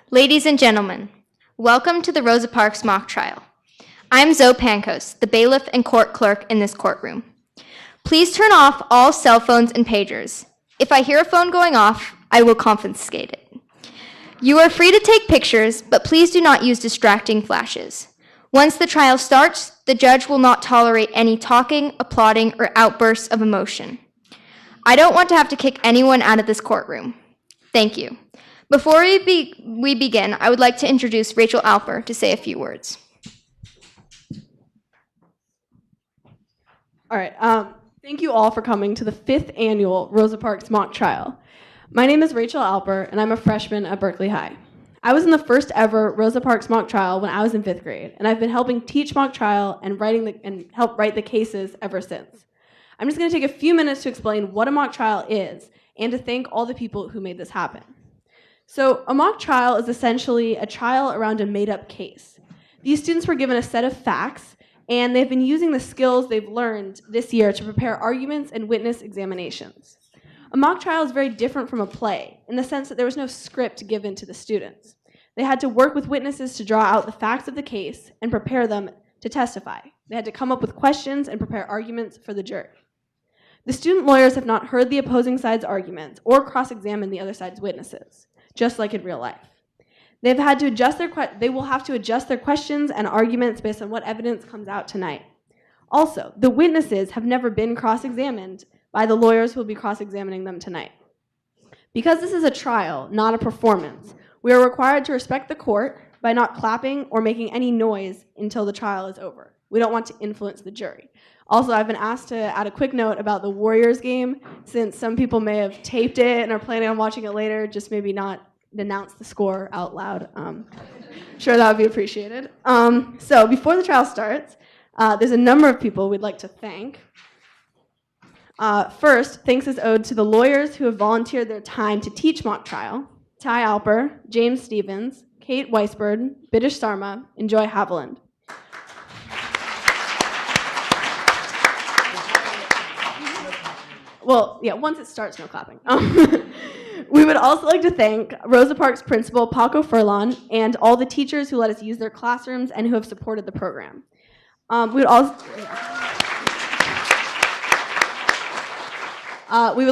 Ladies and gentlemen, welcome to the Rosa Parks mock trial. I'm Zoe Pankos, the bailiff and court clerk in this courtroom. Please turn off all cell phones and pagers. If I hear a phone going off, I will confiscate it. You are free to take pictures, but please do not use distracting flashes. Once the trial starts, the judge will not tolerate any talking, applauding, or outbursts of emotion. I don't want to have to kick anyone out of this courtroom. Thank you. Before we begin, I would like to introduce Rachel Alper to say a few words. All right. Thank you all for coming to the 5th annual Rosa Parks mock trial. My name is Rachel Alper, and I'm a freshman at Berkeley High. I was in the first ever Rosa Parks mock trial when I was in 5th grade, and I've been helping teach mock trial and help write the cases ever since. I'm just going to take a few minutes to explain what a mock trial is and to thank all the people who made this happen. So a mock trial is essentially a trial around a made-up case. These students were given a set of facts, and they've been using the skills they've learned this year to prepare arguments and witness examinations. A mock trial is very different from a play in the sense that there was no script given to the students. They had to work with witnesses to draw out the facts of the case and prepare them to testify. They had to come up with questions and prepare arguments for the jury. The student lawyers have not heard the opposing side's arguments or cross-examined the other side's witnesses, just like in real life. They will have to adjust their questions and arguments based on what evidence comes out tonight. Also, the witnesses have never been cross-examined by the lawyers who will be cross-examining them tonight. Because this is a trial, not a performance, we are required to respect the court by not clapping or making any noise until the trial is over. We don't want to influence the jury. Also, I've been asked to add a quick note about the Warriors game, since some people may have taped it and are planning on watching it later, just maybe not announce the score out loud. I'm sure that would be appreciated. So before the trial starts, there's a number of people we'd like to thank. First, thanks is owed to the lawyers who have volunteered their time to teach mock trial: Ty Alper, James Stevens, Kate Weisberg, Biddish Sarma, and Joy Haviland. Well, yeah, once it starts, no clapping. We would also like to thank Rosa Parks principal Paco Furlan and all the teachers who let us use their classrooms and who have supported the program. We would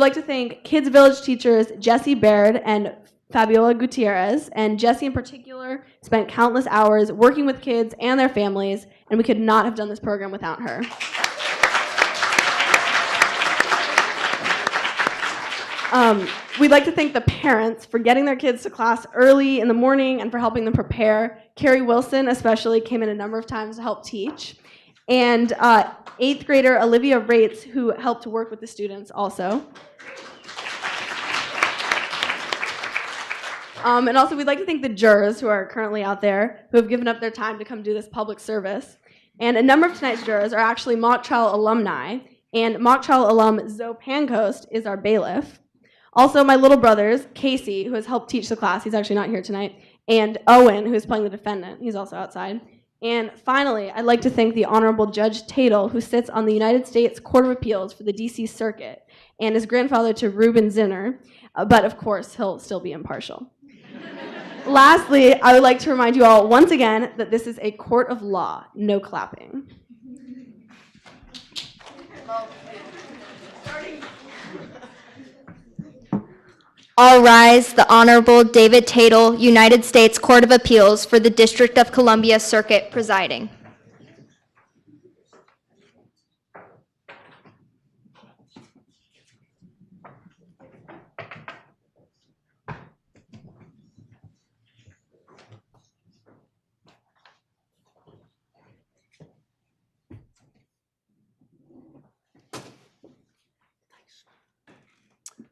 like to thank Kids Village teachers Jessie Baird and Fabiola Gutierrez, and Jessie in particular spent countless hours working with kids and their families, and we could not have done this program without her. We'd like to thank the parents for getting their kids to class early in the morning and for helping them prepare. Carrie Wilson especially came in a number of times to help teach. And 8th grader Olivia Rates, who helped work with the students also. And also we'd like to thank the jurors who are currently out there who have given up their time to come do this public service. And a number of tonight's jurors are actually mock trial alumni, and mock trial alum Zoe Pankos is our bailiff. Also, my little brothers, Casey, who has helped teach the class, he's actually not here tonight, and Owen, who's playing the defendant, he's also outside. And finally, I'd like to thank the Honorable Judge Tatel, who sits on the United States Court of Appeals for the DC Circuit, and is grandfather to Reuben Zinner, but of course, he'll still be impartial. Lastly, I would like to remind you all once again that this is a court of law, no clapping. All rise, the Honorable David Tatel, United States Court of Appeals for the District of Columbia Circuit, presiding.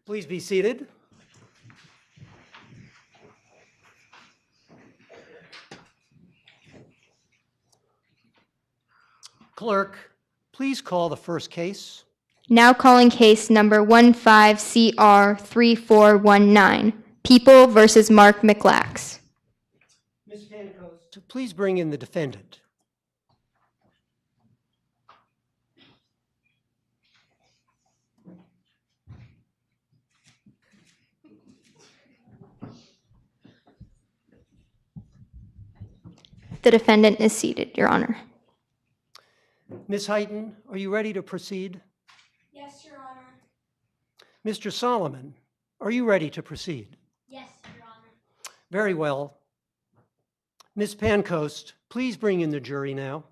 Please be seated. Clerk, please call the first case. Now calling case number 15CR3419, People versus Mark McLax. Ms. Pankos, please bring in the defendant. The defendant is seated, Your Honor. Ms. Heighton, are you ready to proceed? Yes, Your Honor. Mr. Solomon, are you ready to proceed? Yes, Your Honor. Very well. Ms. Pancoast, please bring in the jury now.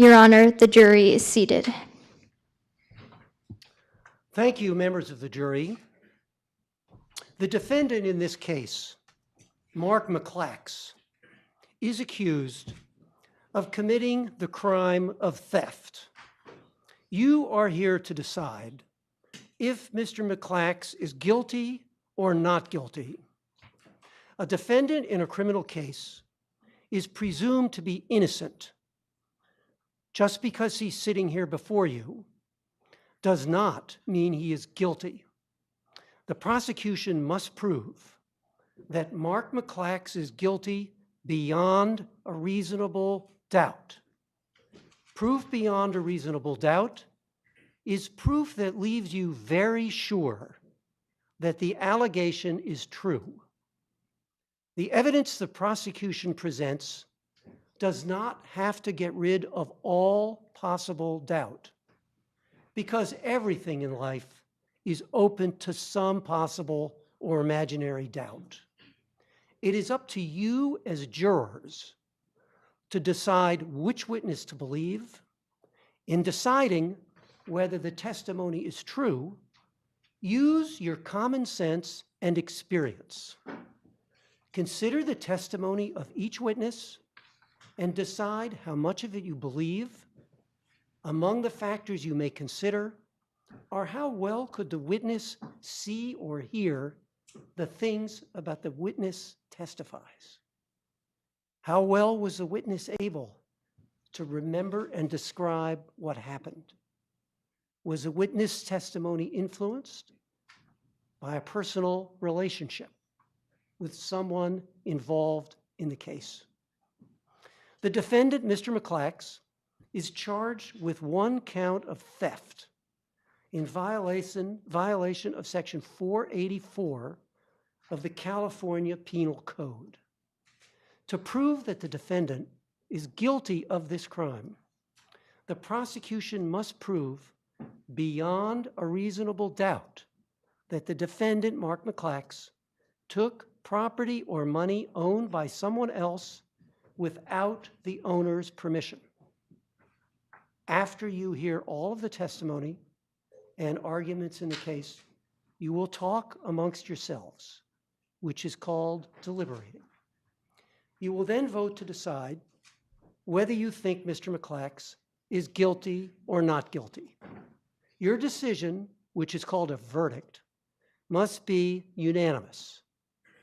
Your Honor, the jury is seated. Thank you, members of the jury. The defendant in this case, Mark McClax, is accused of committing the crime of theft. You are here to decide if Mr. McClax is guilty or not guilty. A defendant in a criminal case is presumed to be innocent. Just because he's sitting here before you does not mean he is guilty. The prosecution must prove that Mark McClax is guilty beyond a reasonable doubt. Proof beyond a reasonable doubt is proof that leaves you very sure that the allegation is true. The evidence the prosecution presents does not have to get rid of all possible doubt, because everything in life is open to some possible or imaginary doubt. It is up to you as jurors to decide which witness to believe. In deciding whether the testimony is true, use your common sense and experience. Consider the testimony of each witness and decide how much of it you believe. Among the factors you may consider are how well could the witness see or hear the things about the witness testifies. How well was the witness able to remember and describe what happened? Was the witness testimony influenced by a personal relationship with someone involved in the case? The defendant, Mr. McClax, is charged with one count of theft in violation of Section 484 of the California Penal Code. To prove that the defendant is guilty of this crime, the prosecution must prove beyond a reasonable doubt that the defendant, Mark McClax, took property or money owned by someone else without the owner's permission. After you hear all of the testimony and arguments in the case, you will talk amongst yourselves, which is called deliberating. You will then vote to decide whether you think Mr. McClax is guilty or not guilty. Your decision, which is called a verdict, must be unanimous.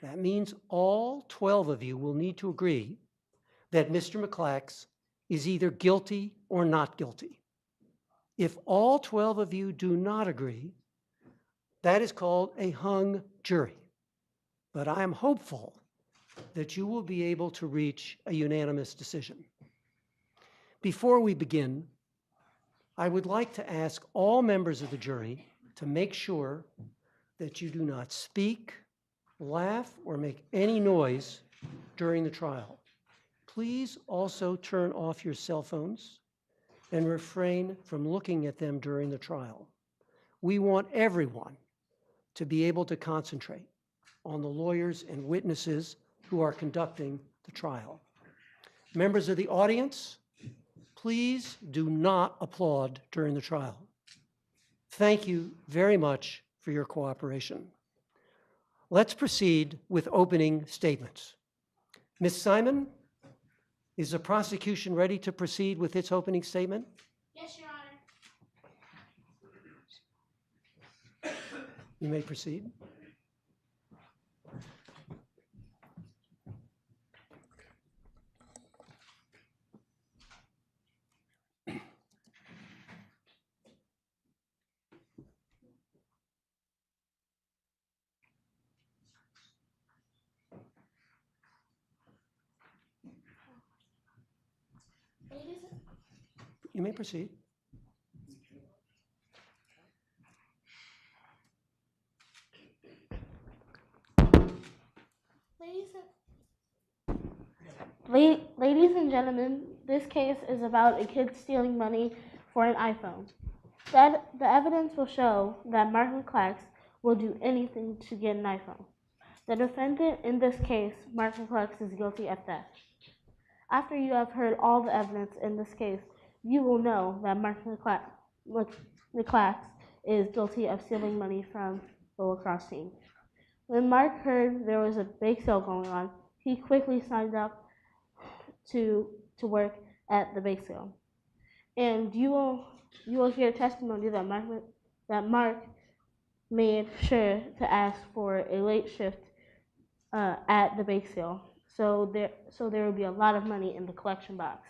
That means all 12 of you will need to agree that Mr. McClax is either guilty or not guilty. If all 12 of you do not agree, that is called a hung jury. But I am hopeful that you will be able to reach a unanimous decision. Before we begin, I would like to ask all members of the jury to make sure that you do not speak, laugh, or make any noise during the trial. Please also turn off your cell phones and refrain from looking at them during the trial. We want everyone to be able to concentrate on the lawyers and witnesses who are conducting the trial. Members of the audience, please do not applaud during the trial. Thank you very much for your cooperation. Let's proceed with opening statements. Ms. Simon, is the prosecution ready to proceed with its opening statement? Yes, Your Honor. You may proceed. You may proceed. Ladies and gentlemen, this case is about a kid stealing money for an iPhone. The evidence will show that Mark McClax will do anything to get an iPhone. The defendant in this case, Mark McClax, is guilty of theft. After you have heard all the evidence in this case, you will know that Mark McClax is guilty of stealing money from the lacrosse team. When Mark heard there was a bake sale going on, he quickly signed up to work at the bake sale. And you will hear testimony that Mark made sure to ask for a late shift at the bake sale, so there would be a lot of money in the collection box.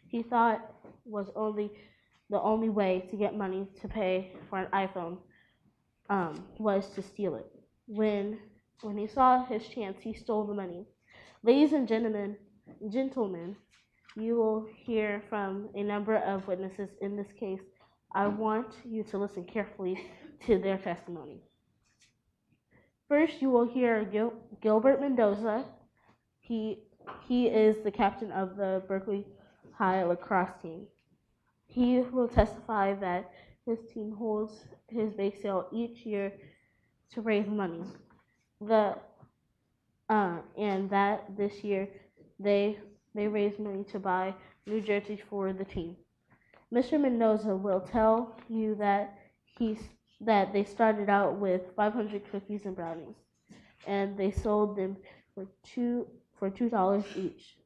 He thought the only way to get money to pay for an iPhone was to steal it. When he saw his chance, he stole the money. Ladies and gentlemen, you will hear from a number of witnesses in this case. I want you to listen carefully to their testimony. First, you will hear Gilbert Mendoza. He is the captain of the Berkeley High lacrosse team. He will testify that his team holds his bake sale each year to raise money. And that this year they raised money to buy new jerseys for the team. Mr. Mendoza will tell you that they started out with 500 cookies and brownies, and they sold them for $2 each.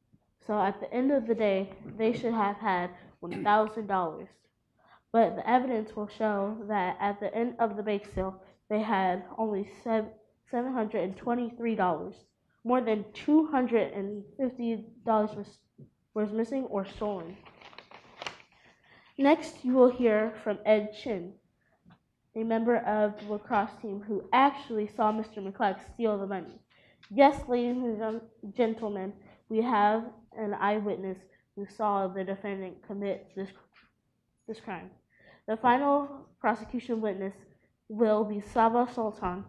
So at the end of the day, they should have had $1,000. But the evidence will show that at the end of the bake sale, they had only $723. More than $250 was missing or stolen. Next, you will hear from Ed Chin, a member of the lacrosse team who actually saw Mr. McClax steal the money. Yes, ladies and gentlemen, we have an eyewitness who saw the defendant commit this crime. The final prosecution witness will be Saba Sultan,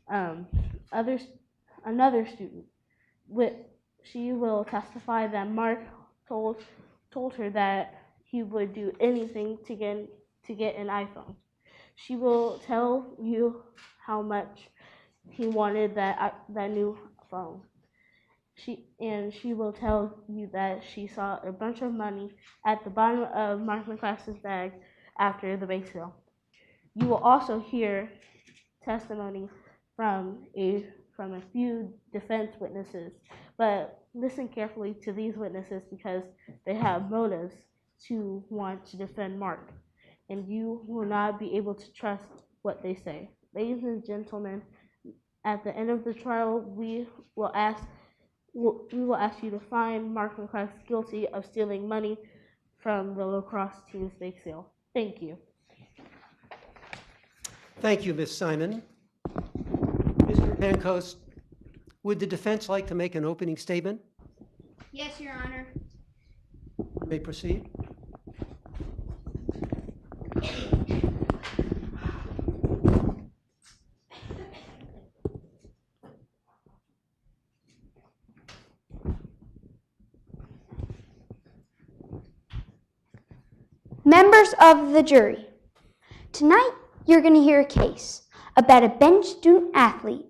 another student. She will testify that Mark told her that he would do anything to get an iPhone. She will tell you how much he wanted that new phone. She will tell you that she saw a bunch of money at the bottom of Mark McClax's bag after the bake sale. You will also hear testimony from a few defense witnesses, but listen carefully to these witnesses because they have motives to want to defend Mark, and you will not be able to trust what they say. Ladies and gentlemen, at the end of the trial, we will ask you to find Mark McClax guilty of stealing money from the lacrosse team's bake sale. Thank you. Thank you, Ms. Simon. Mr. Pankos, would the defense like to make an opening statement? Yes, Your Honor. You may proceed. Members of the jury, tonight you're going to hear a case about a bench student athlete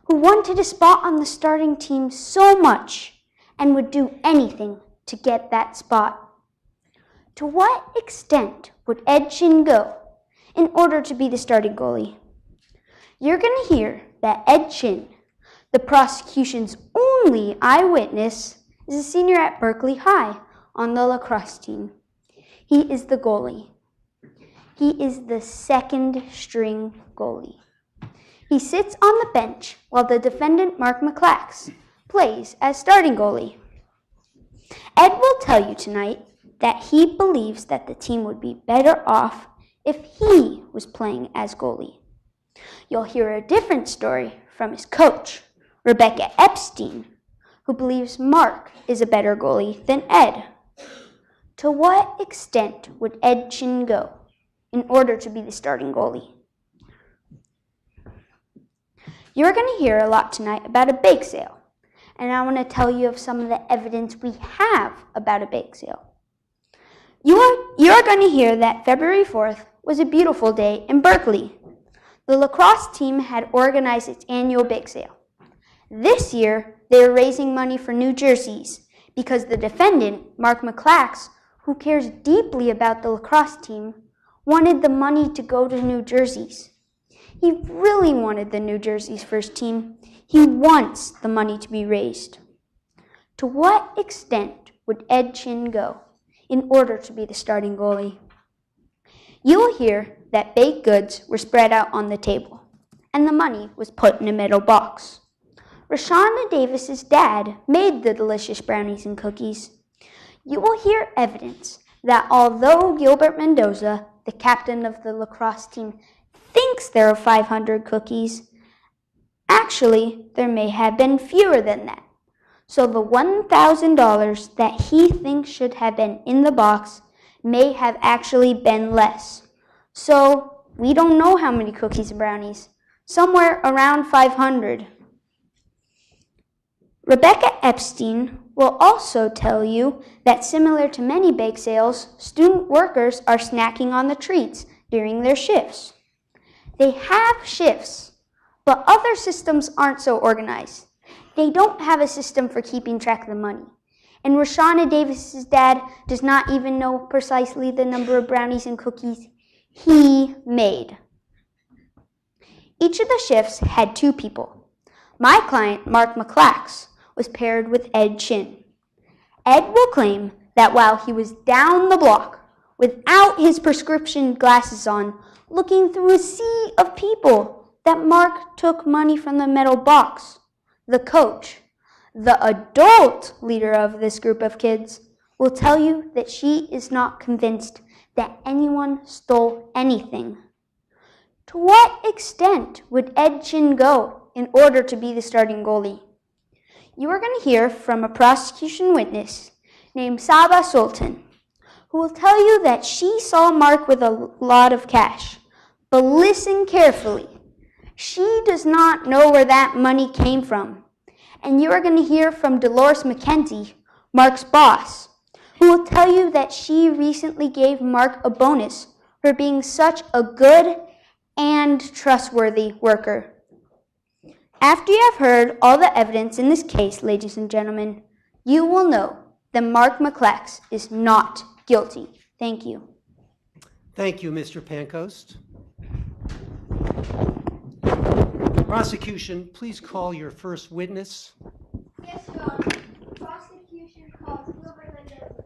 who wanted a spot on the starting team so much and would do anything to get that spot. To what extent would Ed Chin go in order to be the starting goalie? You're going to hear that Ed Chin, the prosecution's only eyewitness, is a senior at Berkeley High on the lacrosse team. He is the goalie. He is the second string goalie. He sits on the bench while the defendant, Mark McClax, plays as starting goalie. Ed will tell you tonight that he believes that the team would be better off if he was playing as goalie. You'll hear a different story from his coach, Rebecca Epstein, who believes Mark is a better goalie than Ed. To what extent would Ed Chin go in order to be the starting goalie? You're going to hear a lot tonight about a bake sale, and I want to tell you of some of the evidence we have about a bake sale. You're going to hear that February 4th was a beautiful day in Berkeley. The lacrosse team had organized its annual bake sale. This year, they are raising money for new jerseys because the defendant, Mark McClax, who cares deeply about the lacrosse team, wanted the money to go to new jerseys. He really wanted the new jerseys for his team. He wants the money to be raised. To what extent would Ed Chin go in order to be the starting goalie? You will hear that baked goods were spread out on the table, and the money was put in a metal box. Rashana Davis's dad made the delicious brownies and cookies. You will hear evidence that although Gilbert Mendoza, the captain of the lacrosse team, thinks there are 500 cookies, actually there may have been fewer than that. So the $1,000 that he thinks should have been in the box may have actually been less. So we don't know how many cookies and brownies, somewhere around 500. Rebecca Epstein will also tell you that similar to many bake sales, student workers are snacking on the treats during their shifts. They have shifts, but other systems aren't so organized. They don't have a system for keeping track of the money. And Rashana Davis's dad does not even know precisely the number of brownies and cookies he made. Each of the shifts had 2 people. My client, Mark McClax, was paired with Ed Chin. Ed will claim that while he was down the block, without his prescription glasses on, looking through a sea of people, that Mark took money from the metal box. The coach, the adult leader of this group of kids, will tell you that she is not convinced that anyone stole anything. To what extent would Ed Chin go in order to be the starting goalie? You are going to hear from a prosecution witness named Saba Sultan, who will tell you that she saw Mark with a lot of cash. But listen carefully. She does not know where that money came from. And you are going to hear from Dolores McKenzie, Mark's boss, who will tell you that she recently gave Mark a bonus for being such a good and trustworthy worker. After you have heard all the evidence in this case, ladies and gentlemen, you will know that Mark McClax is not guilty. Thank you. Thank you, Mr. Pancoast. Prosecution, please call your first witness. Yes, Your Honor. Prosecution calls Gilbert Mendoza.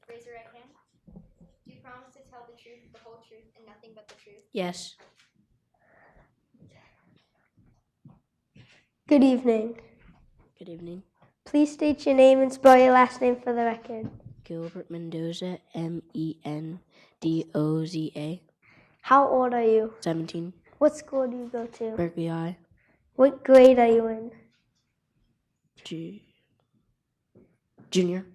Raise your right hand. Do you promise to tell the truth, the whole truth, and nothing but the truth? Yes. Good evening. Good evening. Please state your name and spell your last name for the record. Gilbert Mendoza, Mendoza. How old are you? 17. What school do you go to? Berkeley High. What grade are you in? Junior.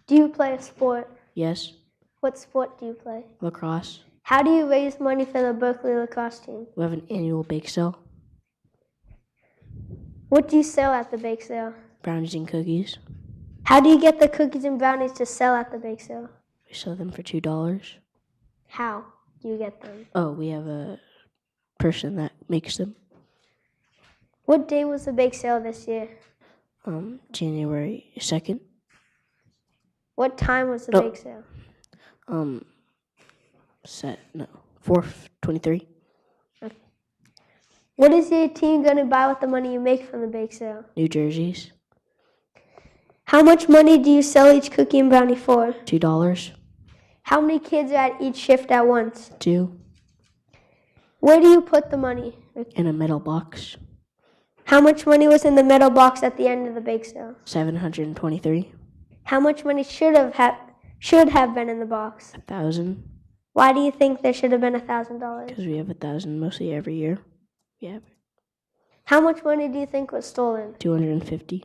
Do you play a sport? Yes. What sport do you play? Lacrosse. How do you raise money for the Berkeley lacrosse team? We have an annual bake sale. What do you sell at the bake sale? Brownies and cookies. How do you get the cookies and brownies to sell at the bake sale? We sell them for $2. How do you get them? Oh, we have a person that makes them. What day was the bake sale this year? January 2nd. What time was the Oh. bake sale? 4:23. What is your team going to buy with the money you make from the bake sale? New jerseys. How much money do you sell each cookie and brownie for? $2. How many kids are at each shift at once? 2. Where do you put the money? In a metal box. How much money was in the metal box at the end of the bake sale? 723. How much money should have been in the box? 1,000. Why do you think there should have been $1,000? Because we have 1,000 mostly every year. Yeah. How much money do you think was stolen? 250.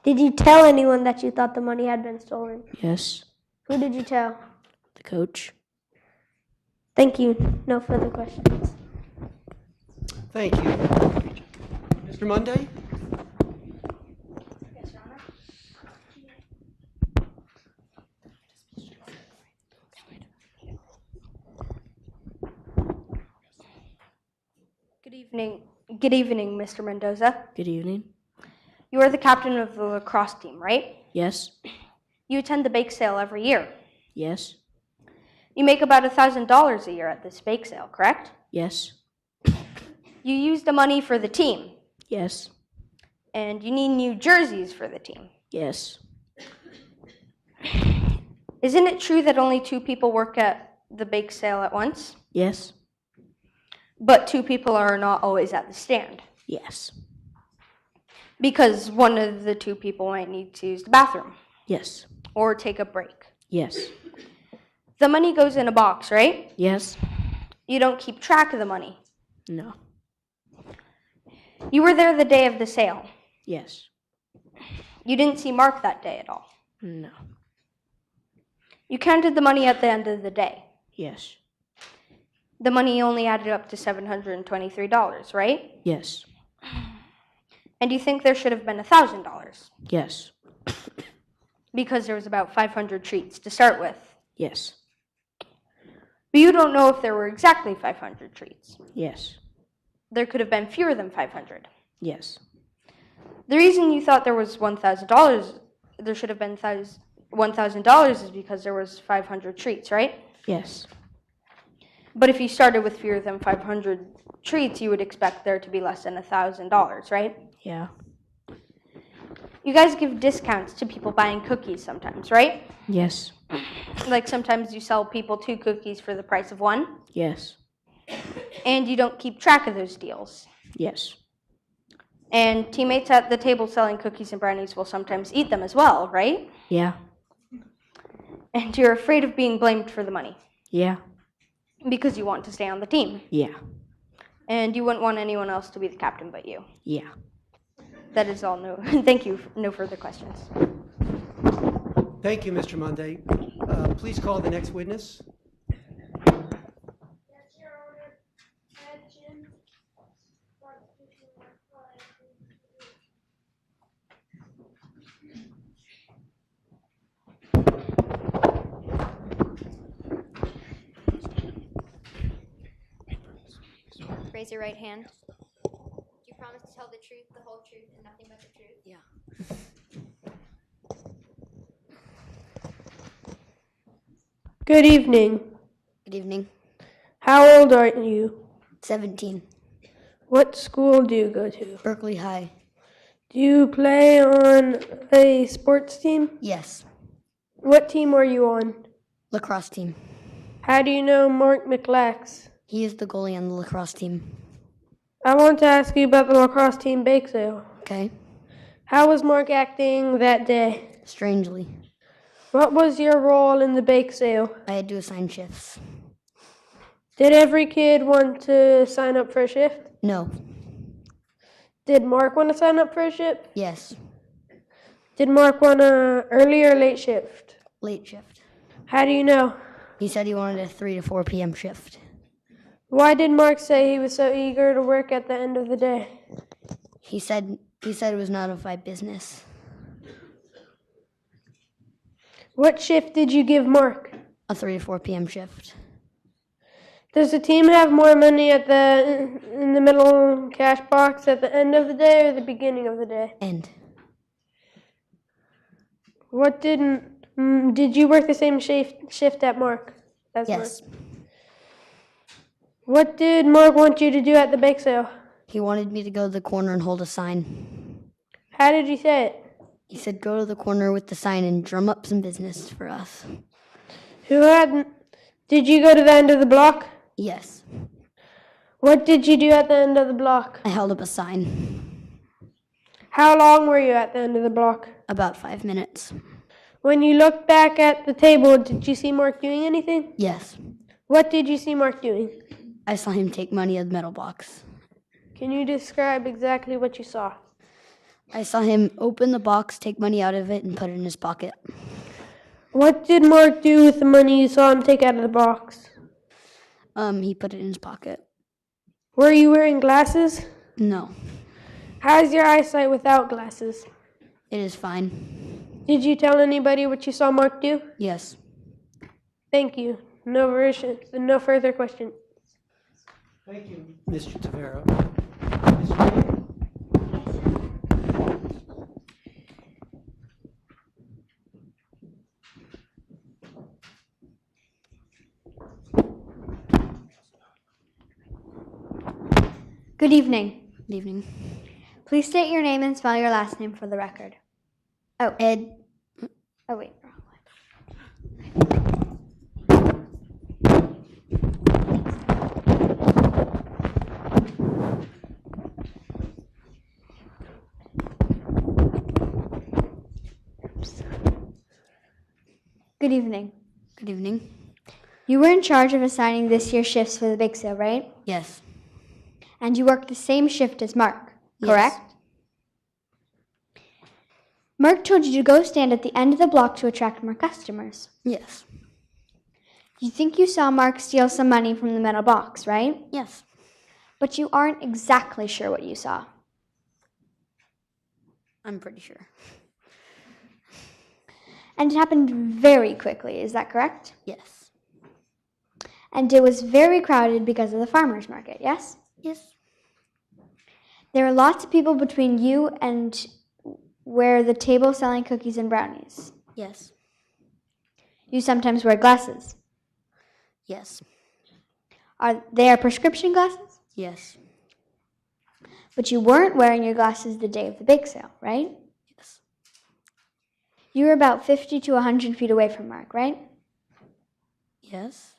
Did you tell anyone that you thought the money had been stolen? Yes. Who did you tell? The coach. Thank you. No further questions. Thank you. Mr. Monday? Good evening, Mr. Mendoza. Good evening. You are the captain of the lacrosse team, right? Yes. You attend the bake sale every year. Yes. You make about $1,000 a year at this bake sale, correct? Yes. You use the money for the team, Yes. and you need new jerseys for the team. Yes. Isn't it true that only 2 people work at the bake sale at once? Yes. But 2 people are not always at the stand, Yes. because one of the 2 people might need to use the bathroom Yes. or take a break. Yes. The money goes in a box, right? Yes. You don't keep track of the money. No. You were there the day of the sale. Yes. You didn't see Mark that day at all. No. You counted the money at the end of the day. Yes. The money only added up to $723, right? Yes. And you think there should have been $1,000 Yes. because there was about 500 treats to start with. Yes. But you don't know if there were exactly 500 treats. Yes. There could have been fewer than 500. Yes. The reason you thought there was $1,000, there should have been $1,000 is because there was 500 treats, right? Yes. But if you started with fewer than 500 treats, you would expect there to be less than $1,000, right? Yeah. You guys give discounts to people buying cookies sometimes, right? Yes. Like sometimes you sell people 2 cookies for the price of 1, Yes. and you don't keep track of those deals. Yes. And teammates at the table selling cookies and brownies will sometimes eat them as well, right? Yeah. And you're afraid of being blamed for the money Yeah. because you want to stay on the team. Yeah. And you wouldn't want anyone else to be the captain but you. Yeah. That is all. No, thank you. No further questions. Thank you, Mr. Monday. Please call the next witness. Yes, Your Honor. Jim. Raise your right hand. Do you promise to tell the truth, the whole truth, and nothing but the truth? Yeah. Good evening. Good evening. How old are you? 17. What school do you go to? Berkeley High. Do you play on a sports team? Yes. What team are you on? Lacrosse team. How do you know Mark McLax? He is the goalie on the lacrosse team. I want to ask you about the lacrosse team bake sale. Okay. How was Mark acting that day? Strangely, What was your role in the bake sale? I had to assign shifts. Did every kid want to sign up for a shift? No. Did Mark want to sign up for a shift? Yes. Did Mark want a early or late shift? Late shift. How do you know? He said he wanted a 3 to 4 p.m. shift. Why did Mark say he was so eager to work at the end of the day? He said it was none of my business. What shift did you give Mark? A 3 to 4 p.m. shift. Does the team have more money in the middle cash box at the end of the day or the beginning of the day? End. Did you work the same shift at Mark? Yes. Mark? What did Mark want you to do at the bake sale? He wanted me to go to the corner and hold a sign. How did he say it? He said go to the corner with the sign and drum up some business for us. Did you go to the end of the block? Yes. What did you do at the end of the block? I held up a sign. How long were you at the end of the block? About 5 minutes. When you looked back at the table, did you see Mark doing anything? Yes. What did you see Mark doing? I saw him take money out of the metal box. Can you describe exactly what you saw? I saw him open the box, take money out of it, and put it in his pocket. What did Mark do with the money you saw him take out of the box? He put it in his pocket. Were you wearing glasses? No, How's your eyesight without glasses? it is fine. Did you tell anybody what you saw Mark do? Yes. Thank you. No further questions. Thank you, Mr. Tavera. Ms. Green? Good evening. Good evening. Please state your name and spell your last name for the record. Oh, Ed. oh wait, wrong one. Good evening. Good evening. You were in charge of assigning this year's shifts for the bake sale, right? Yes. And you worked the same shift as Mark, Yes. correct? Mark told you to go stand at the end of the block to attract more customers. Yes. You think you saw Mark steal some money from the metal box, right? Yes. But you aren't exactly sure what you saw. I'm pretty sure. And it happened very quickly, is that correct? Yes. And it was very crowded because of the farmer's market, yes? Yes. There were lots of people between you and where the table selling cookies and brownies. Yes. You sometimes wear glasses. Yes. Are they prescription glasses? Yes. But you weren't wearing your glasses the day of the bake sale, right? Yes. You were about 50 to 100 feet away from Mark, right? Yes.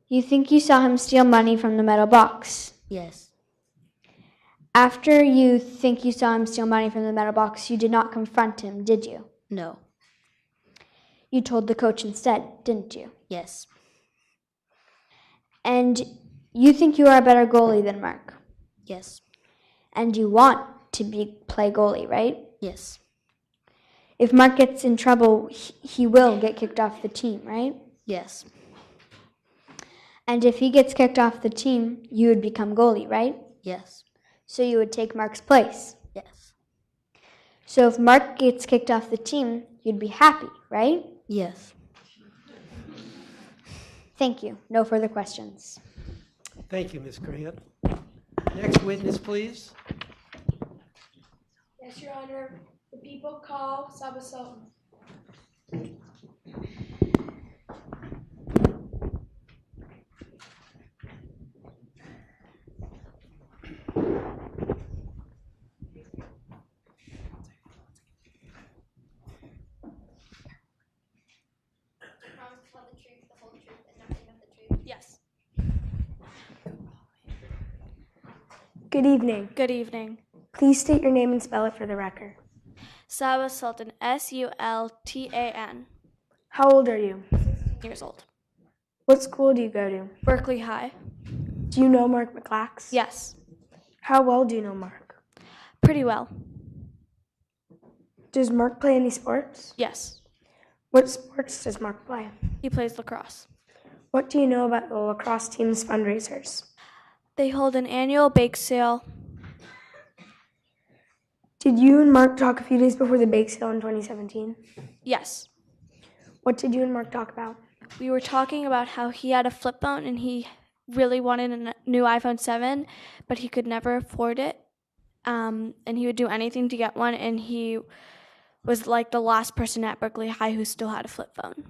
You think you saw him steal money from the metal box. Yes. After you think you saw him steal money from the metal box, you did not confront him, did you? No. You told the coach instead, didn't you? Yes. And you think you are a better goalie than Mark. Yes. And you want to play goalie, right? Yes. If Mark gets in trouble, he will get kicked off the team, right? Yes. And if he gets kicked off the team, you would become goalie, right? Yes. So you would take Mark's place. Yes. So if Mark gets kicked off the team, you'd be happy, right? Yes. Thank you. No further questions. Thank you, Ms. Grant. Next witness, please. Yes, Your Honor. The people call Saba Sultan. Yes. Good evening. Good evening. Please state your name and spell it for the record. Saba Sultan, Sultan. How old are you? 16 years old. What school do you go to? Berkeley High. Do you know Mark McClax? Yes. How well do you know Mark? Pretty well. Does Mark play any sports? Yes. What sports does Mark play? He plays lacrosse. What do you know about the lacrosse team's fundraisers? They hold an annual bake sale. Did you and Mark talk a few days before the bake sale in 2017? Yes. What did you and Mark talk about? We were talking about how he had a flip phone and he really wanted a new iPhone 7, but he could never afford it. And he would do anything to get one, and he was like the last person at Berkeley High who still had a flip phone.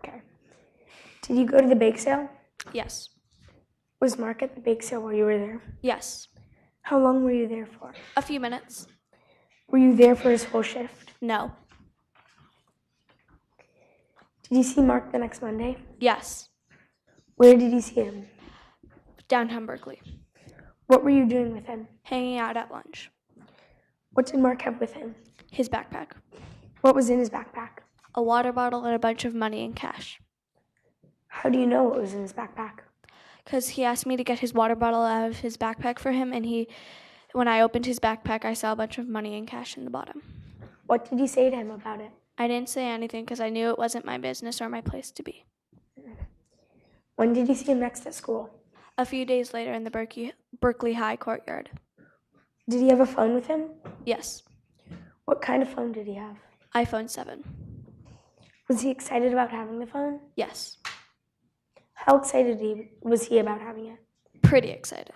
Okay. Did you go to the bake sale? Yes. Was Mark at the bake sale while you were there? Yes. How long were you there for? A few minutes. Were you there for his whole shift? No. Did you see Mark the next Monday? Yes. Where did you see him? Downtown Berkeley. What were you doing with him? Hanging out at lunch. What did Mark have with him? His backpack. What was in his backpack? A water bottle and a bunch of money and cash. How do you know what was in his backpack? Because he asked me to get his water bottle out of his backpack for him, and when I opened his backpack, I saw a bunch of money and cash in the bottom. What did you say to him about it? I didn't say anything because I knew it wasn't my business or my place to be. When did you see him next at school? A few days later in the Berkeley High courtyard. Did he have a phone with him? Yes. What kind of phone did he have? iPhone 7. Was he excited about having the phone? Yes. How excited was he about having it? Pretty excited.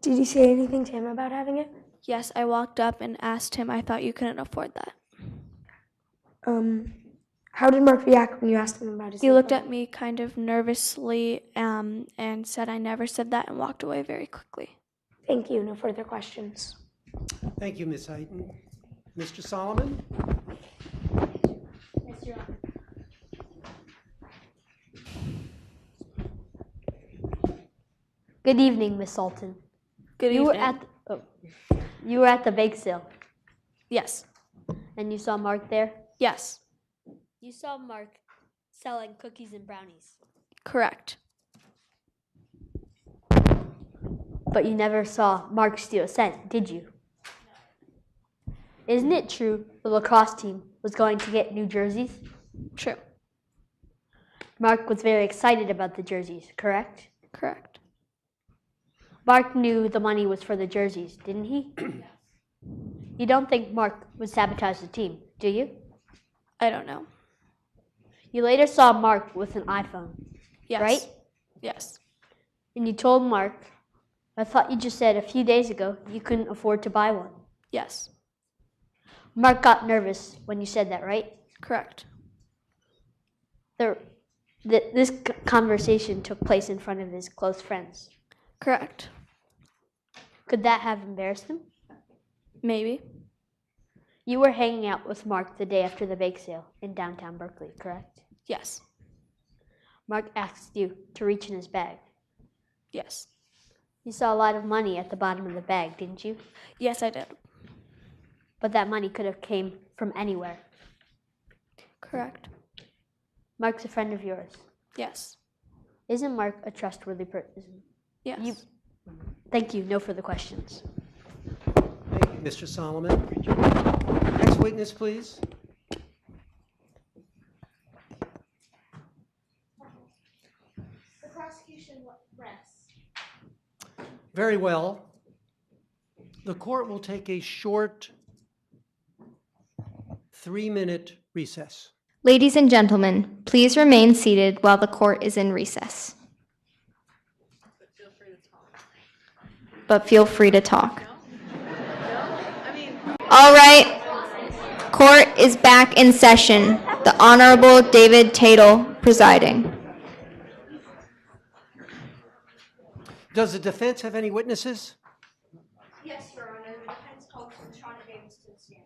Did you say anything to him about having it? Yes, I walked up and asked him. I thought you couldn't afford that. How did Mark react when you asked him about his He new looked phone? at me kind of nervously and said I never said that and walked away very quickly. Thank you. No further questions. Thank you, Ms. Heighton. Mr. Solomon? Good evening, Miss Sultan. Good You evening. You were at the bake sale, Yes. and you saw Mark there? Yes. You saw Mark selling cookies and brownies, Correct. but you never saw Mark steal a cent, did you? Isn't it true the lacrosse team was going to get new jerseys? True. Mark was very excited about the jerseys, correct? Correct. Mark knew the money was for the jerseys, didn't he? You don't think Mark would sabotage the team, do you? I don't know. You later saw Mark with an iPhone, Yes. right? Yes. And you told Mark, I thought you just said a few days ago you couldn't afford to buy one. Yes. Mark got nervous when you said that, right? Correct. This conversation took place in front of his close friends. Correct. Could that have embarrassed him? Maybe. You were hanging out with Mark the day after the bake sale in downtown Berkeley, correct? Yes. Mark asked you to reach in his bag. Yes. You saw a lot of money at the bottom of the bag, didn't you? Yes, I did. But that money could have came from anywhere. Correct. Mark's a friend of yours. Yes. Isn't Mark a trustworthy person? Yes. Thank you. No further questions. Thank you, Mr. Solomon. Next witness, please. The prosecution rests. Very well. The court will take a short 3-minute recess. Ladies and gentlemen, please remain seated while the court is in recess. But feel free to talk. All right. Court is back in session. The Honorable David Tatel presiding. Does the defense have any witnesses? Yes, Your Honor. The defense calls for Shauna Davis to the stand.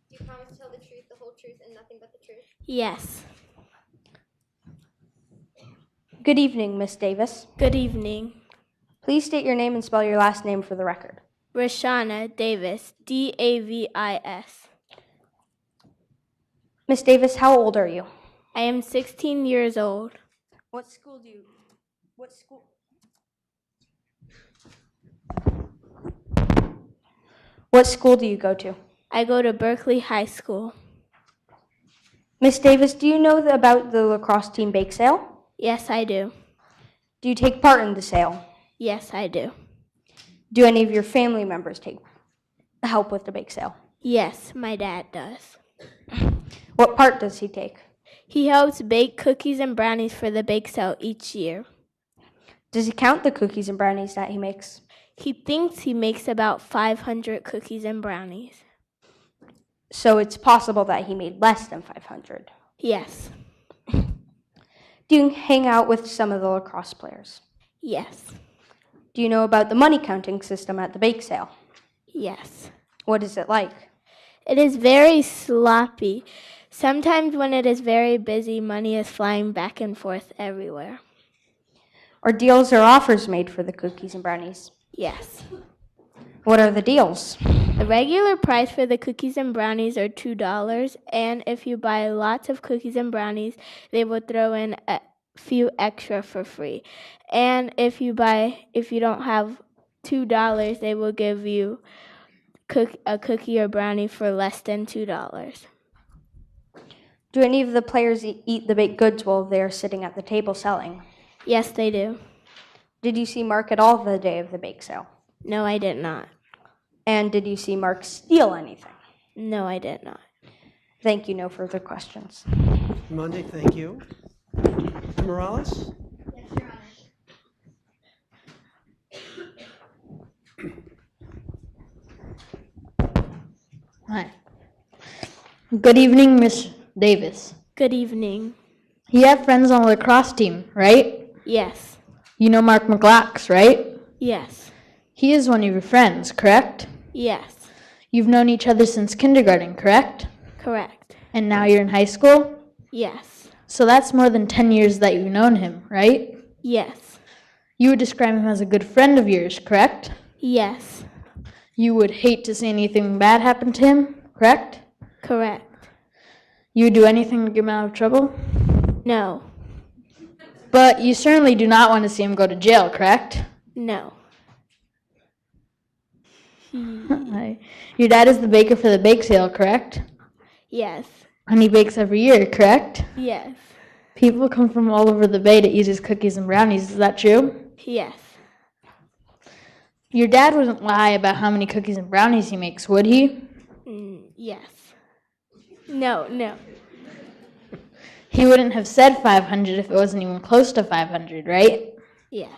Do you promise to tell the truth, the whole truth, and nothing but the truth? Yes. Good evening, Miss Davis. Good evening. Please state your name and spell your last name for the record. Rashana Davis, Davis. Miss Davis, how old are you? I am 16 years old. What school do you go to? I go to Berkeley High School. Miss Davis, do you know about the lacrosse team bake sale? Yes, I do. Do you take part in the sale? Yes, I do. Do any of your family members help with the bake sale? Yes, my dad does. What part does he take? He helps bake cookies and brownies for the bake sale each year. Does he count the cookies and brownies that he makes? He thinks he makes about 500 cookies and brownies. So it's possible that he made less than 500. Yes. Do you hang out with some of the lacrosse players? Yes. Do you know about the money counting system at the bake sale? Yes. What is it like? It is very sloppy. Sometimes when it is very busy, money is flying back and forth everywhere. Are deals or offers made for the cookies and brownies? Yes. What are the deals? The regular price for the cookies and brownies are $2, and if you buy lots of cookies and brownies, they will throw in a few extra for free. And if you don't have $2, they will give you a cookie or brownie for less than $2. Do any of the players eat the baked goods while they're sitting at the table selling? Yes, they do. Did you see Mark at all the day of the bake sale? No, I did not. And did you see Mark steal anything? No, I did not. Thank you. No further questions. Monday, thank you. Morales? Yes, Your Honor. Hi. Good evening, Miss Davis. Good evening. You have friends on the lacrosse team, right? Yes. You know Mark McLax, right? Yes. He is one of your friends, correct? Yes. You've known each other since kindergarten, correct? Correct. And now you're in high school? Yes. So that's more than 10 years that you've known him, right? Yes. You would describe him as a good friend of yours, correct? Yes. You would hate to see anything bad happen to him, correct? Correct. You would do anything to get him out of trouble? No. But you certainly do not want to see him go to jail, correct? No. Your dad is the baker for the bake sale, correct? Yes. And he bakes every year, correct? Yes. People come from all over the bay to eat his cookies and brownies. Is that true? Yes. Your dad wouldn't lie about how many cookies and brownies he makes, would he? Yes. No. He wouldn't have said 500 if it wasn't even close to 500, right? Yes.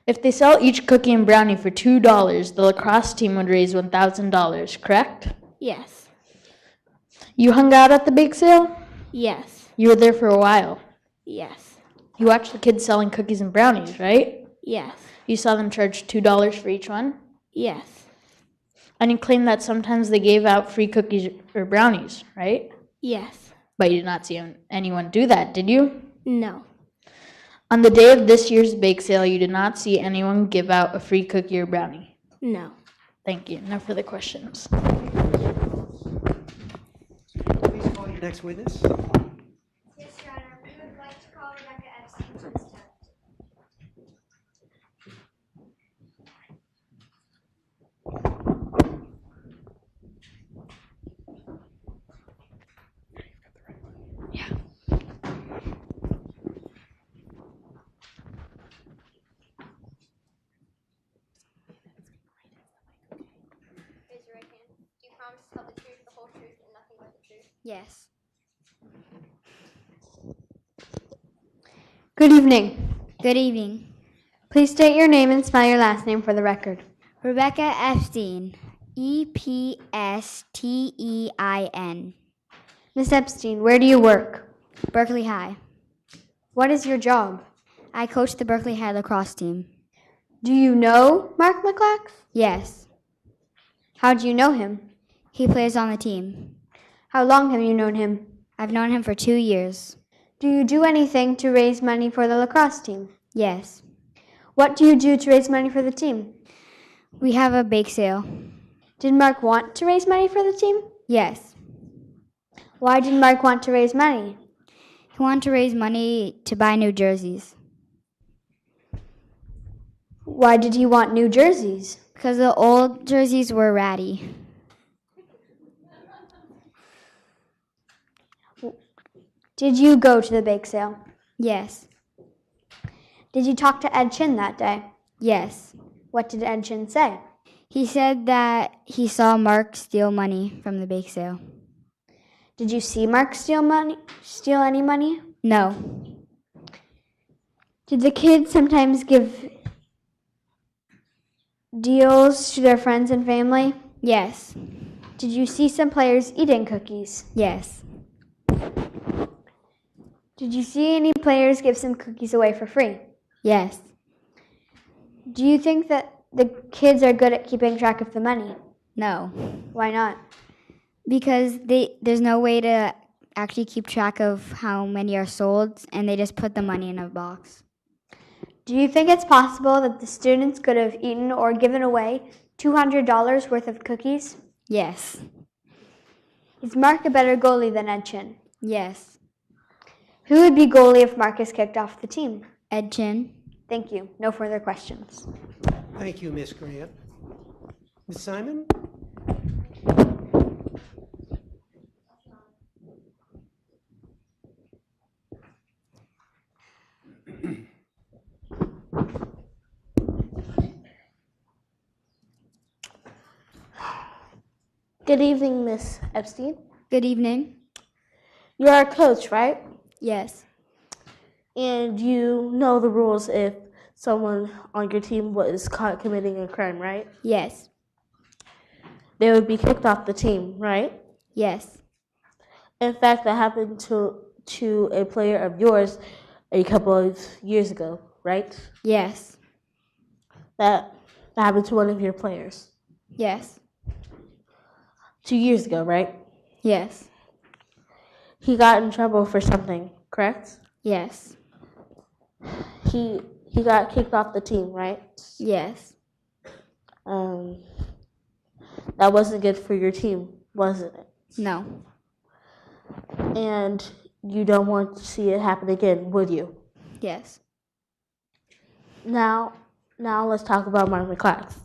If they sell each cookie and brownie for $2, the lacrosse team would raise $1,000, correct? Yes. You hung out at the bake sale? Yes. You were there for a while. Yes. You watched the kids selling cookies and brownies, right? Yes. You saw them charge $2 for each one? Yes. And you claimed that sometimes they gave out free cookies or brownies, right? Yes. But you did not see anyone do that, did you? No. On the day of this year's bake sale, you did not see anyone give out a free cookie or brownie? No. Thank you. No further questions. Please call your next witness. Yes, Your Honor. We would like to call Rebecca Epstein to the stand. Raise your right hand. Do you promise to tell the truth, the whole truth, and nothing but the truth? Yes. Good evening. Good evening. Please state your name and spell your last name for the record. Rebecca Epstein. Epstein. Miss Epstein, where do you work? Berkeley High. What is your job? I coach the Berkeley High lacrosse team. Do you know Mark McLax? Yes. How do you know him? He plays on the team. How long have you known him? I've known him for 2 years. Do you do anything to raise money for the lacrosse team? Yes. What do you do to raise money for the team? We have a bake sale. Did Mark want to raise money for the team? Yes. Why did Mark want to raise money? He wanted to raise money to buy new jerseys. Why did he want new jerseys? Because the old jerseys were ratty. Did you go to the bake sale? Yes. Did you talk to Ed Chin that day? Yes. What did Ed Chin say? He said that he saw Mark steal money from the bake sale. Did you see Mark steal any money? No. Did the kids sometimes give deals to their friends and family? Yes. Did you see some players eating cookies? Yes. Did you see any players give some cookies away for free? Yes. Do you think that the kids are good at keeping track of the money? No, Why not? because there's no way to actually keep track of how many are sold, and they just put the money in a box. Do you think it's possible that the students could have eaten or given away $200 worth of cookies? Yes. Is Mark a better goalie than Ed Chin? Yes. Who would be goalie if Mark is kicked off the team? Ed Chin. Thank you. No further questions. Thank you, Ms. Grant. Ms. Simon? Good evening, Miss Epstein. Good evening. You're our coach, right? Yes. And you know the rules if someone on your team was caught committing a crime, right? Yes. They would be kicked off the team, right? Yes. In fact, that happened to a player of yours a couple of years ago, right? Yes. That happened to one of your players. Yes. 2 years ago, right? Yes. He got in trouble for something, correct? Yes. He got kicked off the team, right? Yes. That wasn't good for your team, wasn't it? No. And you don't want to see it happen again, would you? Yes. Now let's talk about Mark McClax.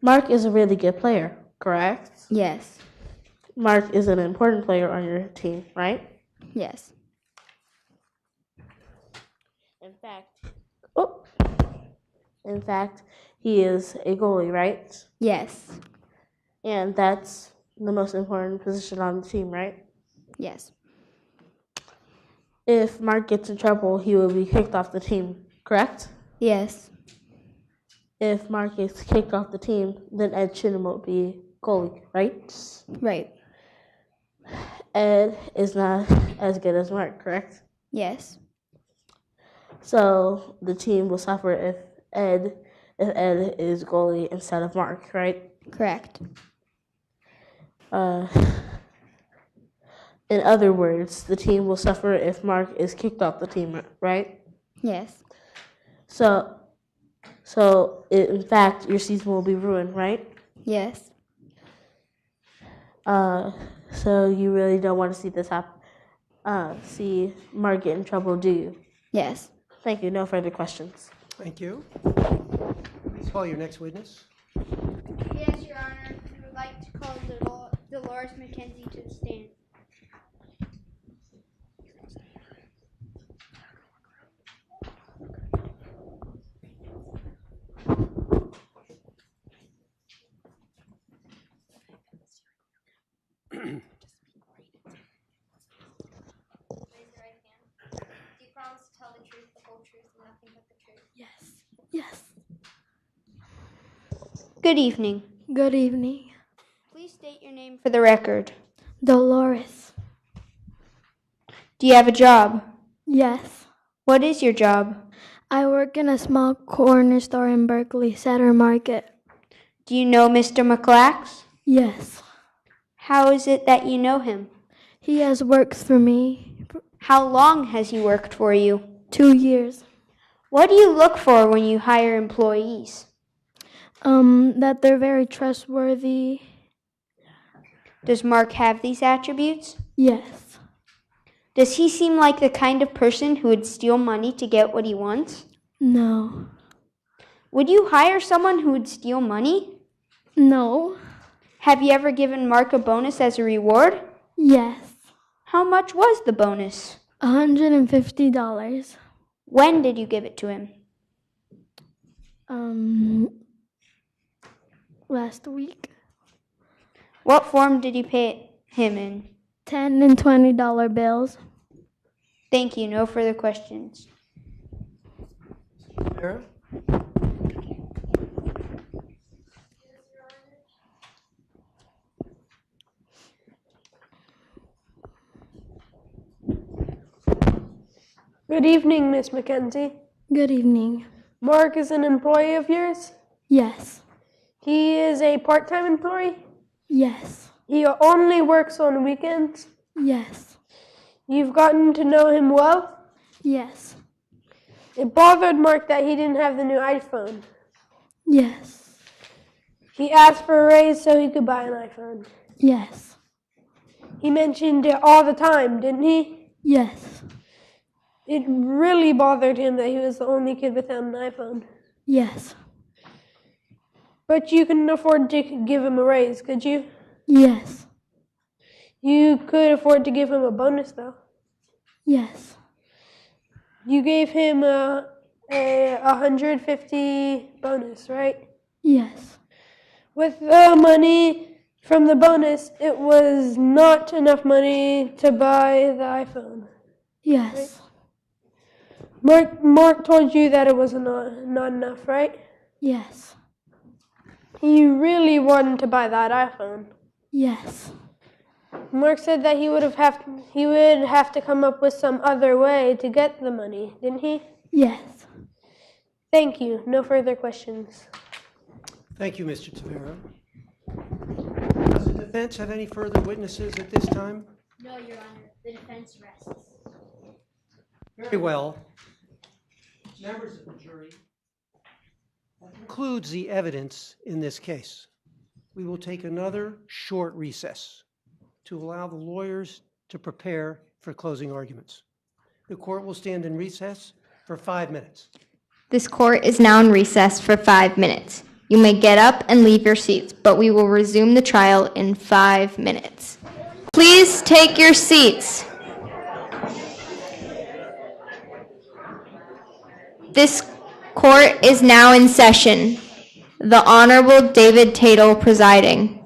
Mark is a really good player, correct? Yes. Mark is an important player on your team, right? Yes. In fact, he is a goalie, right? Yes. And that's the most important position on the team, right? Yes. If Mark gets in trouble, he will be kicked off the team, correct? Yes. If Mark gets kicked off the team, then Ed Chin will be goalie, right? Right. Ed is not as good as Mark, correct? Yes. So the team will suffer if Ed is goalie instead of Mark, right? Correct. In other words, the team will suffer if Mark is kicked off the team, right? Yes. So in fact, your season will be ruined, right? Yes. So you really don't want to see this happen. See Mark get in trouble, do you? Yes. Thank you. No further questions. Thank you. Please call your next witness. Yes, Your Honor. We would like to call Dolores McKenzie to the stand. Yes. Yes. Good evening. Good evening. Please state your name for the record. Dolores. Do you have a job? Yes. What is your job? I work in a small corner store in Berkeley, Saturday Market. Do you know Mr. McClax? Yes. How is it that you know him? He has worked for me. How long has he worked for you? 2 years. What do you look for when you hire employees? That they're very trustworthy. Does Mark have these attributes? Yes. Does he seem like the kind of person who would steal money to get what he wants? No. Would you hire someone who would steal money? No. Have you ever given Mark a bonus as a reward? Yes. How much was the bonus? $150. When did you give it to him? Last week. What form did you pay him in? $10 and $20 bills. Thank you. No further questions. Sarah? Good evening, Miss McKenzie. Good evening. Mark is an employee of yours? Yes. He is a part-time employee? Yes. He only works on weekends? Yes. You've gotten to know him well? Yes. It bothered Mark that he didn't have the new iPhone. Yes. He asked for a raise so he could buy an iPhone. Yes. He mentioned it all the time, didn't he? Yes. It really bothered him that he was the only kid without an iPhone. Yes. But you couldn't afford to give him a raise, could you? Yes. You could afford to give him a bonus, though. Yes. You gave him a 150 bonus, right? Yes. With the money from the bonus, it was not enough money to buy the iPhone. Yes. Right? Mark told you that it was not enough, right? Yes. He really wanted to buy that iPhone. Yes. Mark said that he would have to come up with some other way to get the money, didn't he? Yes. Thank you. No further questions. Thank you, Mr. Tavera. Does the defense have any further witnesses at this time? No, Your Honor. The defense rests. Very well. Members of the jury, that concludes the evidence in this case. We will take another short recess to allow the lawyers to prepare for closing arguments. The court will stand in recess for 5 minutes. This court is now in recess for 5 minutes. You may get up and leave your seats, but we will resume the trial in 5 minutes. Please take your seats. This court is now in session. The Honorable David Tatel presiding.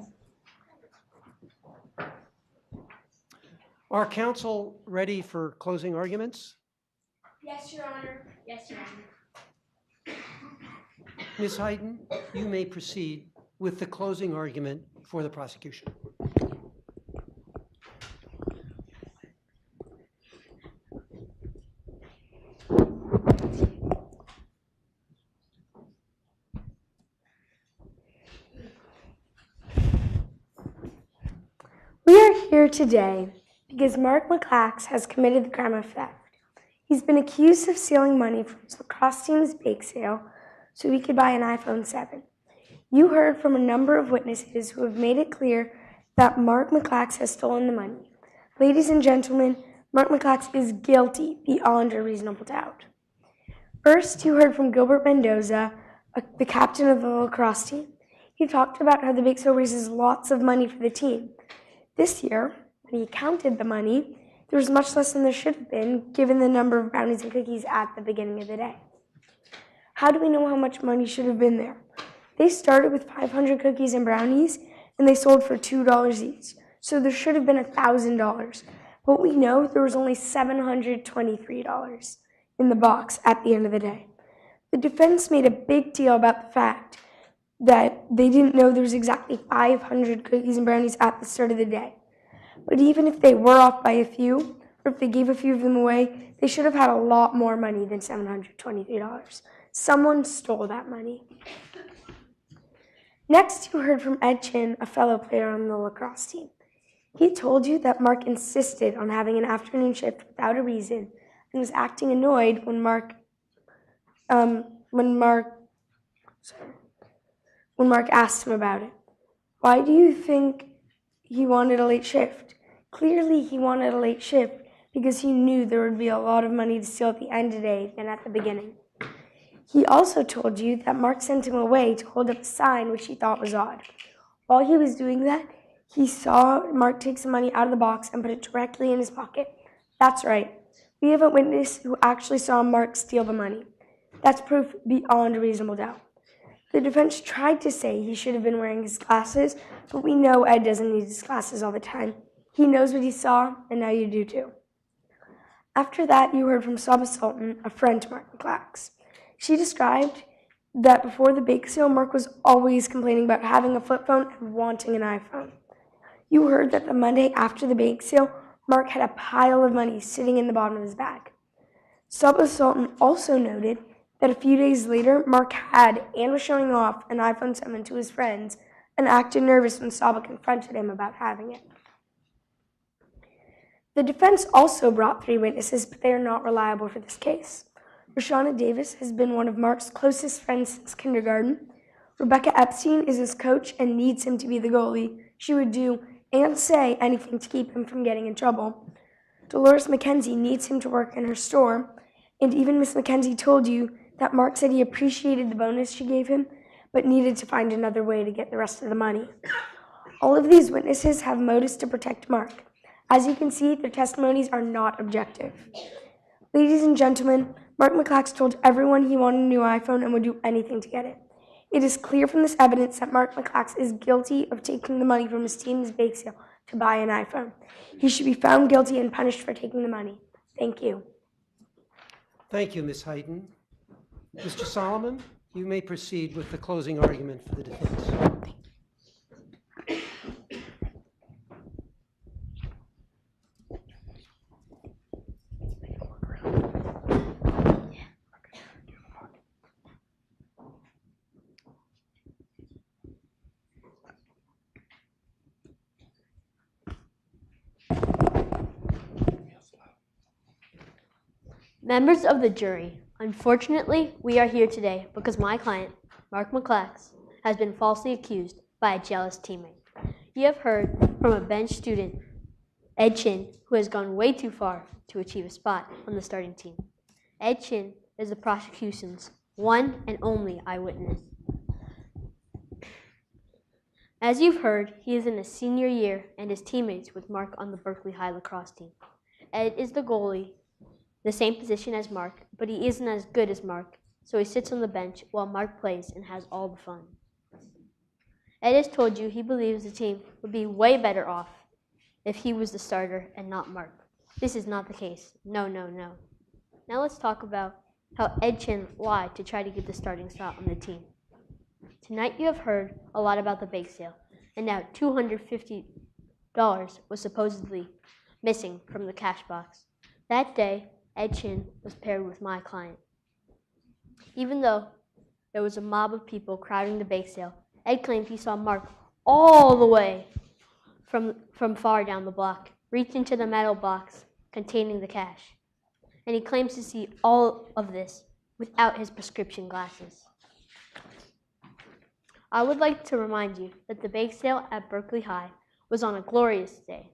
Are counsel ready for closing arguments? Yes, Your Honor. Yes, Your Honor. Ms. Hyten, you may proceed with the closing argument for the prosecution. We are here today because Mark McClax has committed the crime of theft. He's been accused of stealing money from his lacrosse team's bake sale so he could buy an iPhone 7. You heard from a number of witnesses who have made it clear that Mark McClax has stolen the money. Ladies and gentlemen, Mark McClax is guilty beyond a reasonable doubt. First, you heard from Gilbert Mendoza, the captain of the lacrosse team. He talked about how the bake sale raises lots of money for the team. This year, when he counted the money, there was much less than there should have been, given the number of brownies and cookies at the beginning of the day. How do we know how much money should have been there? They started with 500 cookies and brownies, and they sold for $2 each, so there should have been $1,000. But we know there was only $723 in the box at the end of the day. The defense made a big deal about the fact that they didn't know there was exactly 500 cookies and brownies at the start of the day. But even if they were off by a few, or if they gave a few of them away, they should have had a lot more money than $723. Someone stole that money. Next, you heard from Ed Chin, a fellow player on the lacrosse team. He told you that Mark insisted on having an afternoon shift without a reason and was acting annoyed when Mark asked him about it. Why do you think he wanted a late shift? Clearly, he wanted a late shift because he knew there would be a lot of money to steal at the end of the day than at the beginning. He also told you that Mark sent him away to hold up a sign which he thought was odd. While he was doing that, he saw Mark take some money out of the box and put it directly in his pocket. That's right. We have a witness who actually saw Mark steal the money. That's proof beyond a reasonable doubt. The defense tried to say he should have been wearing his glasses, but we know Ed doesn't need his glasses all the time. He knows what he saw, and now you do too. After that, you heard from Saba Sultan, a friend to Mark McClax. She described that before the bake sale, Mark was always complaining about having a flip phone and wanting an iPhone. You heard that the Monday after the bake sale, Mark had a pile of money sitting in the bottom of his bag. Saba Sultan also noted that a few days later, Mark had and was showing off an iPhone 7 to his friends and acted nervous when Saba confronted him about having it. The defense also brought 3 witnesses, but they are not reliable for this case. Rashana Davis has been one of Mark's closest friends since kindergarten. Rebecca Epstein is his coach and needs him to be the goalie. She would do and say anything to keep him from getting in trouble. Dolores McKenzie needs him to work in her store, and even Miss McKenzie told you that Mark said he appreciated the bonus she gave him, but needed to find another way to get the rest of the money. All of these witnesses have motives to protect Mark. As you can see, their testimonies are not objective. Ladies and gentlemen, Mark McClax told everyone he wanted a new iPhone and would do anything to get it. It is clear from this evidence that Mark McClax is guilty of taking the money from his team's bake sale to buy an iPhone. He should be found guilty and punished for taking the money. Thank you. Thank you, Ms. Hayden. Mr. Solomon, you may proceed with the closing argument for the defense. Members of the jury, unfortunately, we are here today because my client, Mark McClax, has been falsely accused by a jealous teammate. You have heard from a bench student, Ed Chin, who has gone way too far to achieve a spot on the starting team. Ed Chin is the prosecution's one and only eyewitness. As you've heard, he is in his senior year and his teammates with Mark on the Berkeley High lacrosse team. Ed is the goalie, the same position as Mark, but he isn't as good as Mark, so he sits on the bench while Mark plays and has all the fun. Ed has told you he believes the team would be way better off if he was the starter and not Mark. This is not the case. No, no, no. Now let's talk about how Ed Chin lied to try to get the starting spot on the team. Tonight you have heard a lot about the bake sale, and now $250 was supposedly missing from the cash box. That day, Ed Chin was paired with my client. Even though there was a mob of people crowding the bake sale, Ed claimed he saw Mark all the way from far down the block, reach into the metal box containing the cash. And he claims to see all of this without his prescription glasses. I would like to remind you that the bake sale at Berkeley High was on a glorious day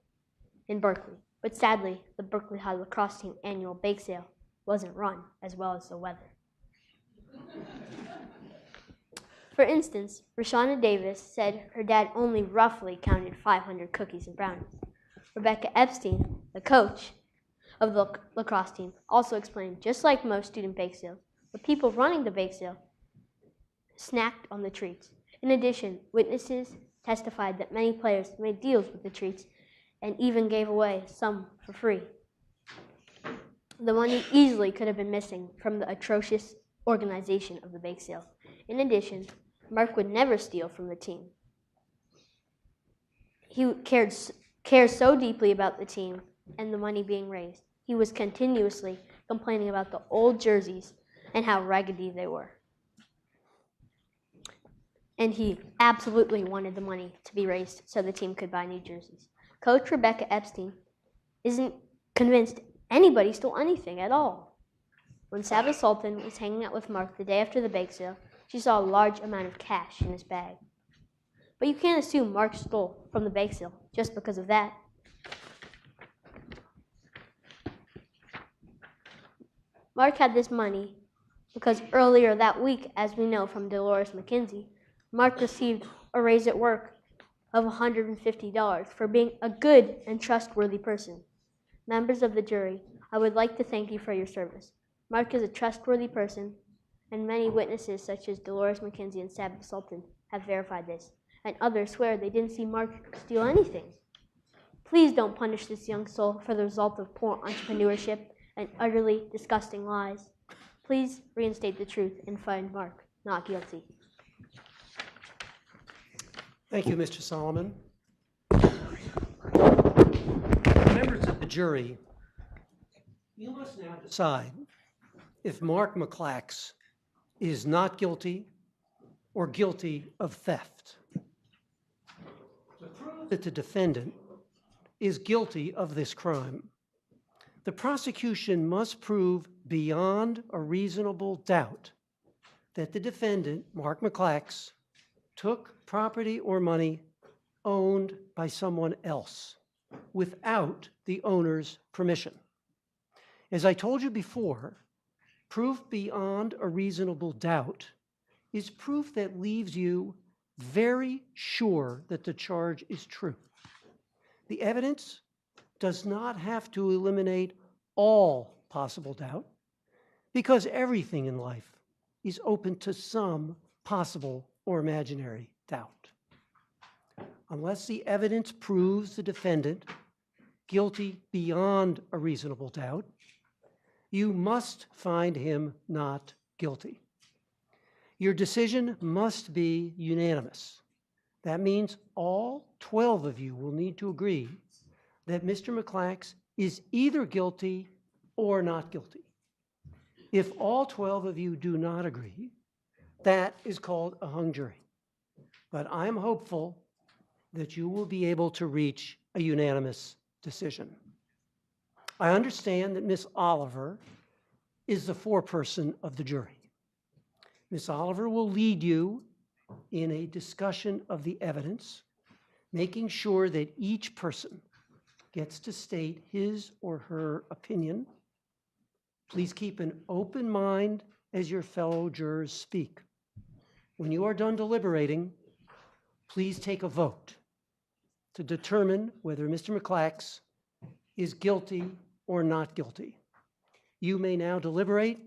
in Berkeley. But sadly, the Berkeley High lacrosse team annual bake sale wasn't run as well as the weather. For instance, Rashana Davis said her dad only roughly counted 500 cookies and brownies. Rebecca Epstein, the coach of the lacrosse team, also explained, just like most student bake sales, the people running the bake sale snacked on the treats. In addition, witnesses testified that many players made deals with the treats and even gave away some for free. The money easily could have been missing from the atrocious organization of the bake sale. In addition, Mark would never steal from the team. He cares so deeply about the team and the money being raised. He was continuously complaining about the old jerseys and how raggedy they were. And he absolutely wanted the money to be raised so the team could buy new jerseys. Coach Rebecca Epstein isn't convinced anybody stole anything at all. When Sabbath Sultan was hanging out with Mark the day after the bake sale, she saw a large amount of cash in his bag. But you can't assume Mark stole from the bake sale just because of that. Mark had this money because earlier that week, as we know from Dolores McKenzie, Mark received a raise at work of $150 for being a good and trustworthy person. Members of the jury, I would like to thank you for your service. Mark is a trustworthy person, and many witnesses such as Dolores McKenzie and Sabbath Sultan have verified this, and others swear they didn't see Mark steal anything. Please don't punish this young soul for the result of poor entrepreneurship and utterly disgusting lies. Please reinstate the truth and find Mark not guilty. Thank you, Mr. Solomon. Members of the jury, you must now decide if Mark McClax is not guilty or guilty of theft. To prove that the defendant is guilty of this crime, the prosecution must prove beyond a reasonable doubt that the defendant, Mark McClax, took property or money owned by someone else without the owner's permission. As I told you before, proof beyond a reasonable doubt is proof that leaves you very sure that the charge is true. The evidence does not have to eliminate all possible doubt, because everything in life is open to some possible or imaginary doubt. Unless the evidence proves the defendant guilty beyond a reasonable doubt, you must find him not guilty. Your decision must be unanimous. That means all 12 of you will need to agree that Mr. McClax is either guilty or not guilty. If all 12 of you do not agree, that is called a hung jury. But I'm hopeful that you will be able to reach a unanimous decision. I understand that Ms. Oliver is the foreperson of the jury. Ms. Oliver will lead you in a discussion of the evidence, making sure that each person gets to state his or her opinion. Please keep an open mind as your fellow jurors speak. When you are done deliberating, please take a vote to determine whether Mr. McClax is guilty or not guilty. You may now deliberate,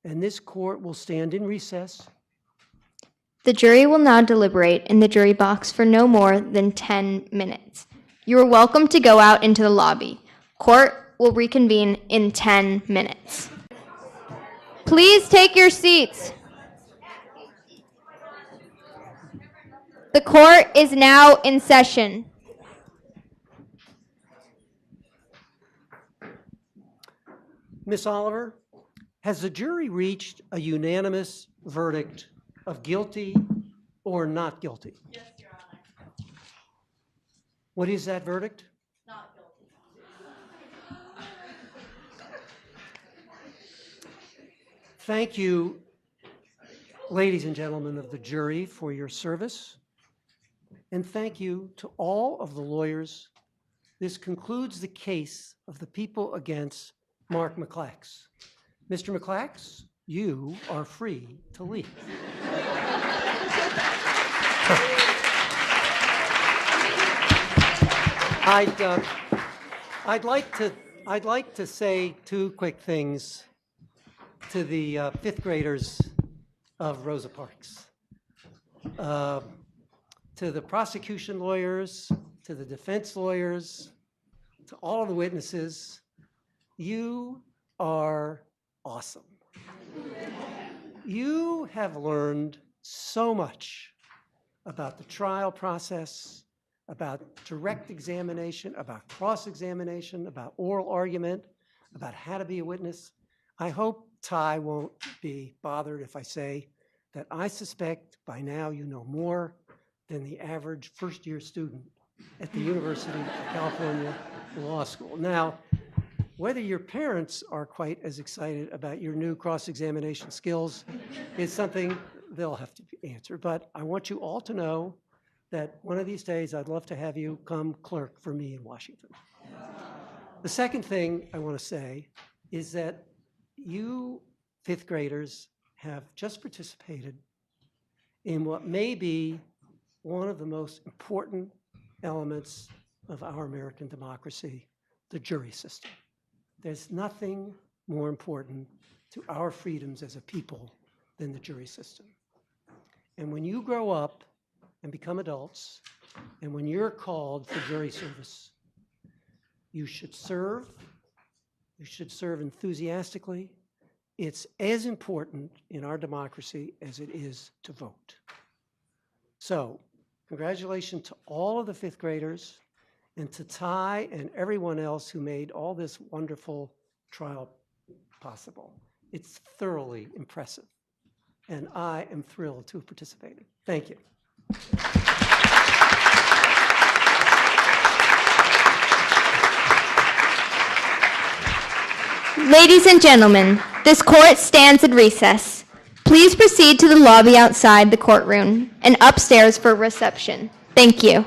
and this court will stand in recess. The jury will now deliberate in the jury box for no more than 10 minutes. You are welcome to go out into the lobby. Court will reconvene in 10 minutes. Please take your seats. The court is now in session. Ms. Oliver, has the jury reached a unanimous verdict of guilty or not guilty? Yes, Your Honor. What is that verdict? Not guilty. Thank you, ladies and gentlemen of the jury, for your service. And thank you to all of the lawyers. This concludes the case of the people against Mark McClax. Mr. McClax, you are free to leave. I'd like to say two quick things to the fifth graders of Rosa Parks. To the prosecution lawyers, to the defense lawyers, to all the witnesses, you are awesome. You have learned so much about the trial process, about direct examination, about cross-examination, about oral argument, about how to be a witness. I hope Ty won't be bothered if I say that I suspect by now you know more than the average first-year student at the University of California Law School. Now, whether your parents are quite as excited about your new cross-examination skills is something they'll have to answer. But I want you all to know that one of these days I'd love to have you come clerk for me in Washington. The second thing I want to say is that you fifth graders have just participated in what may be one of the most important elements of our American democracy, the jury system. There's nothing more important to our freedoms as a people than the jury system. And when you grow up and become adults, and when you're called for jury service, you should serve. You should serve enthusiastically. It's as important in our democracy as it is to vote. So, congratulations to all of the fifth graders and to Ty and everyone else who made all this wonderful trial possible. It's thoroughly impressive. and I am thrilled to have participated. Thank you. Ladies and gentlemen, this court stands at recess. Please proceed to the lobby outside the courtroom and upstairs for reception. Thank you.